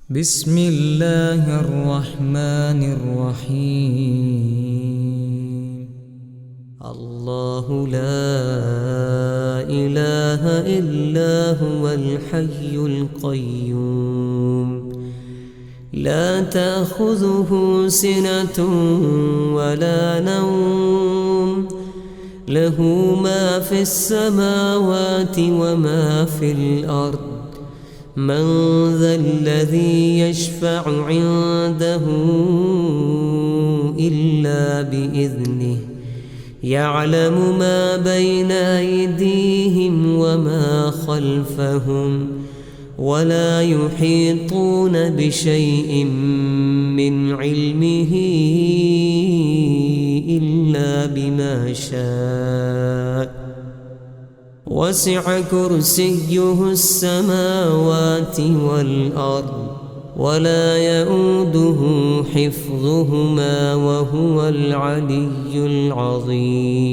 بسم الله الرحمن الرحيم. الله لا إله إلا هو الحي القيوم لا تأخذه سنة ولا نوم له ما في السماوات وما في الأرض من ذا الذي يشفع عنده إلا بإذنه يعلم ما بين أيديهم وما خلفهم ولا يحيطون بشيء من علمه إلا بما شاء وسع كرسيه السماوات والأرض ولا يؤوده حفظهما وهو العلي العظيم.